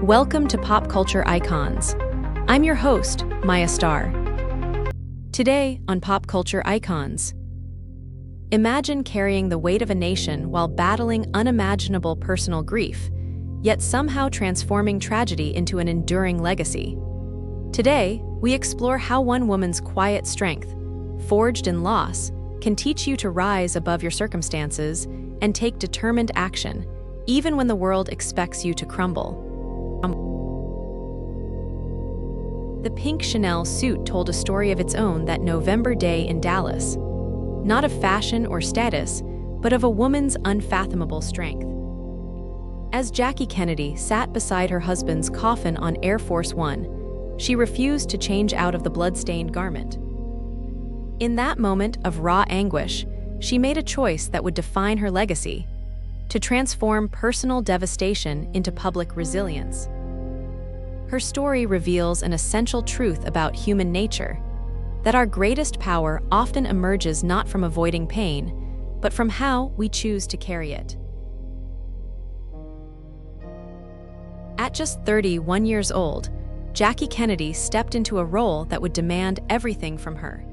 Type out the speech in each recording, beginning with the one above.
Welcome to Pop Culture Icons. I'm your host, Maya Starr. Today on Pop Culture Icons, imagine carrying the weight of a nation while battling unimaginable personal grief, yet somehow transforming tragedy into an enduring legacy. Today, we explore how one woman's quiet strength, forged in loss, can teach you to rise above your circumstances and take determined action, even when the world expects you to crumble. The pink Chanel suit told a story of its own that November day in Dallas, not of fashion or status, but of a woman's unfathomable strength. As Jackie Kennedy sat beside her husband's coffin on Air Force One, she refused to change out of the blood-stained garment. In that moment of raw anguish, she made a choice that would define her legacy: to transform personal devastation into public resilience. Her story reveals an essential truth about human nature, that our greatest power often emerges not from avoiding pain, but from how we choose to carry it. At just 31 years old, Jackie Kennedy stepped into a role that would demand everything from her.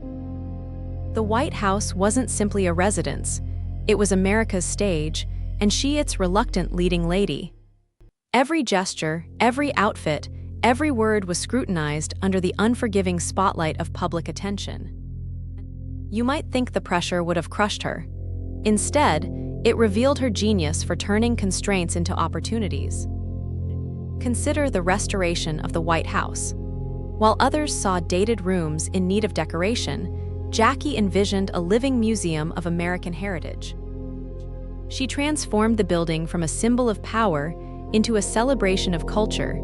The White House wasn't simply a residence, it was America's stage, and she its reluctant leading lady. Every gesture, every outfit, every word was scrutinized under the unforgiving spotlight of public attention. You might think the pressure would have crushed her. Instead, it revealed her genius for turning constraints into opportunities. Consider the restoration of the White House. While others saw dated rooms in need of decoration, Jackie envisioned a living museum of American heritage. She transformed the building from a symbol of power into a celebration of culture,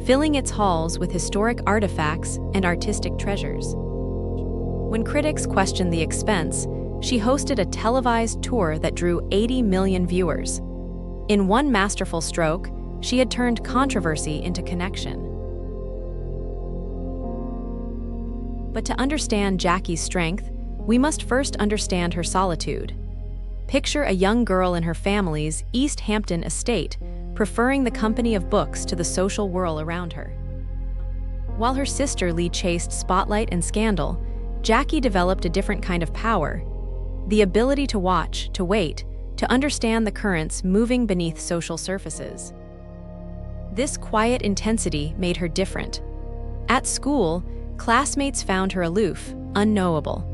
filling its halls with historic artifacts and artistic treasures. When critics questioned the expense, she hosted a televised tour that drew 80 million viewers. In one masterful stroke, she had turned controversy into connection. But to understand Jackie's strength, we must first understand her solitude. Picture a young girl in her family's East Hampton estate, preferring the company of books to the social whirl around her. While her sister Lee chased spotlight and scandal, Jackie developed a different kind of power: the ability to watch, to wait, to understand the currents moving beneath social surfaces. This quiet intensity made her different. At school, classmates found her aloof, unknowable.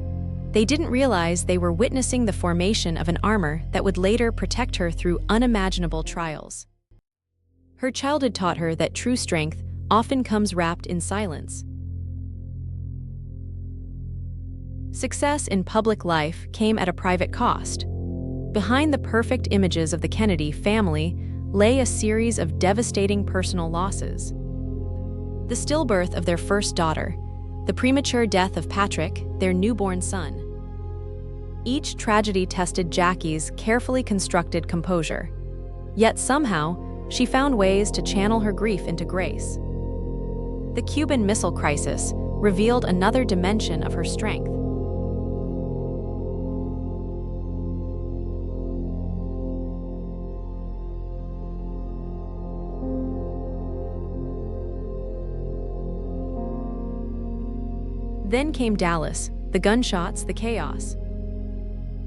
They didn't realize they were witnessing the formation of an armor that would later protect her through unimaginable trials. Her childhood taught her that true strength often comes wrapped in silence. Success in public life came at a private cost. Behind the perfect images of the Kennedy family lay a series of devastating personal losses. The stillbirth of their first daughter, the premature death of Patrick, their newborn son. Each tragedy tested Jackie's carefully constructed composure. Yet somehow, she found ways to channel her grief into grace. The Cuban Missile Crisis revealed another dimension of her strength. Then came Dallas, the gunshots, the chaos.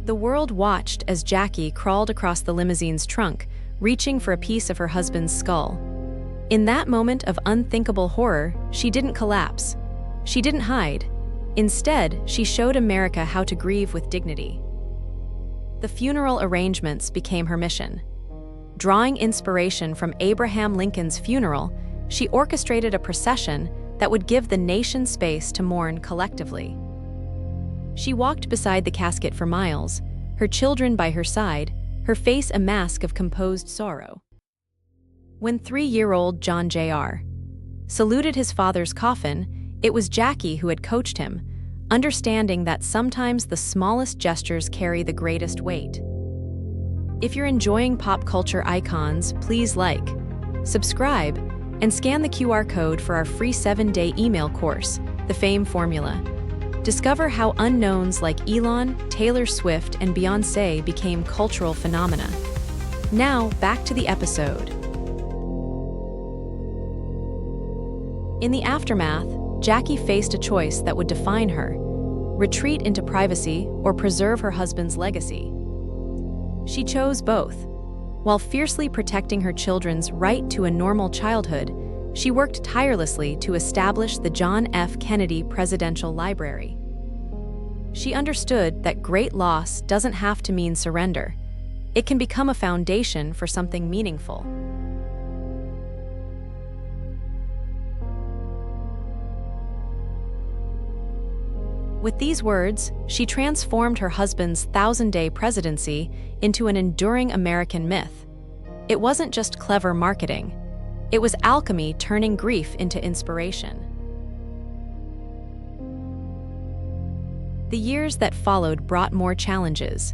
The world watched as Jackie crawled across the limousine's trunk, reaching for a piece of her husband's skull. In that moment of unthinkable horror, she didn't collapse. She didn't hide. Instead, she showed America how to grieve with dignity. The funeral arrangements became her mission. Drawing inspiration from Abraham Lincoln's funeral, she orchestrated a procession that would give the nation space to mourn collectively. She walked beside the casket for miles, her children by her side, her face a mask of composed sorrow. When 3-year-old John Jr. saluted his father's coffin, it was Jackie who had coached him, understanding that sometimes the smallest gestures carry the greatest weight. If you're enjoying pop culture icons, please like, subscribe, and scan the QR code for our free 7-day email course, The Fame Formula. Discover how unknowns like Elon, Taylor Swift, and Beyoncé became cultural phenomena. Now, back to the episode. In the aftermath, Jackie faced a choice that would define her: retreat into privacy or preserve her husband's legacy. She chose both. While fiercely protecting her children's right to a normal childhood, she worked tirelessly to establish the John F. Kennedy Presidential Library. She understood that great loss doesn't have to mean surrender. It can become a foundation for something meaningful. With these words, she transformed her husband's 1,000-day presidency into an enduring American myth. It wasn't just clever marketing. It was alchemy turning grief into inspiration. The years that followed brought more challenges.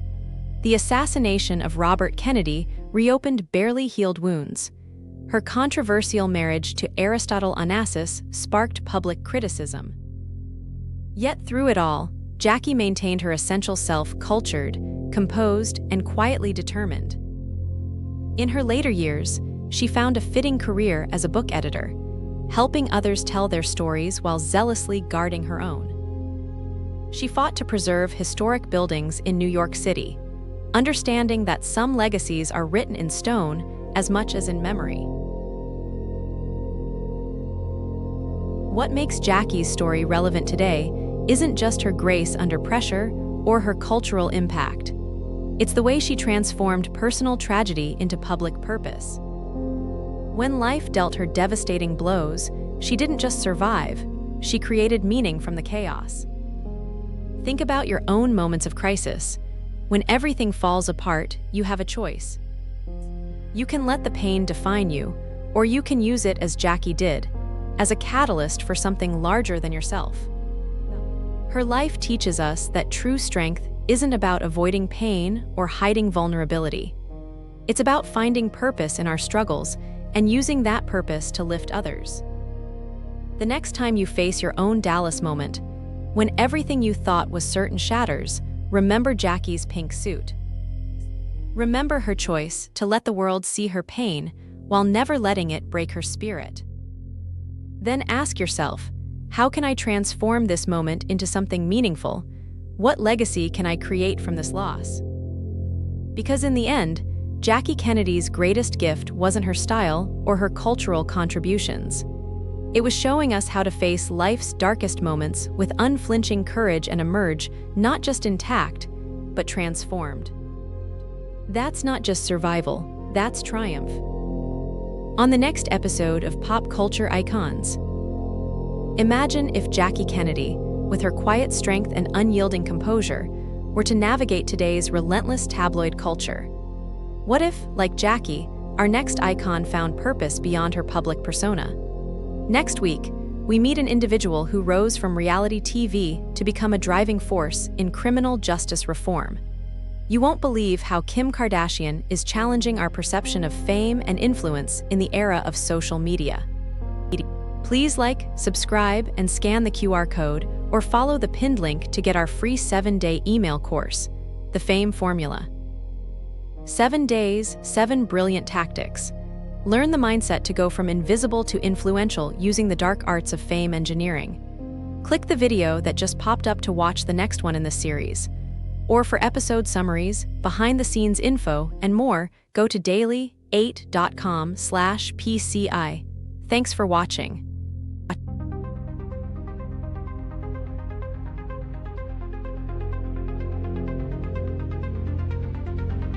The assassination of Robert Kennedy reopened barely healed wounds. Her controversial marriage to Aristotle Onassis sparked public criticism. Yet through it all, Jackie maintained her essential self cultured, composed, and quietly determined. In her later years, she found a fitting career as a book editor, helping others tell their stories while zealously guarding her own. She fought to preserve historic buildings in New York City, understanding that some legacies are written in stone as much as in memory. What makes Jackie's story relevant today isn't just her grace under pressure or her cultural impact. It's the way she transformed personal tragedy into public purpose. When life dealt her devastating blows, she didn't just survive, she created meaning from the chaos. Think about your own moments of crisis. When everything falls apart, you have a choice. You can let the pain define you, or you can use it as Jackie did, as a catalyst for something larger than yourself. Her life teaches us that true strength isn't about avoiding pain or hiding vulnerability. It's about finding purpose in our struggles and using that purpose to lift others. The next time you face your own Dallas moment, when everything you thought was certain shatters, remember Jackie's pink suit. Remember her choice to let the world see her pain while never letting it break her spirit. Then ask yourself, how can I transform this moment into something meaningful? What legacy can I create from this loss? Because in the end, Jackie Kennedy's greatest gift wasn't her style or her cultural contributions. It was showing us how to face life's darkest moments with unflinching courage and emerge not just intact, but transformed. That's not just survival, that's triumph. On the next episode of Pop Culture Icons, imagine if Jackie Kennedy, with her quiet strength and unyielding composure, were to navigate today's relentless tabloid culture. What if, like Jackie, our next icon found purpose beyond her public persona? Next week, we meet an individual who rose from reality TV to become a driving force in criminal justice reform. You won't believe how Kim Kardashian is challenging our perception of fame and influence in the era of social media. Please like, subscribe, and scan the QR code or follow the pinned link to get our free 7-day email course, The Fame Formula. 7 days, 7 brilliant tactics. Learn the mindset to go from invisible to influential using the dark arts of fame engineering. Click the video that just popped up to watch the next one in this series. Or for episode summaries, behind-the-scenes info, and more, go to daily8.com/PCI. Thanks for watching.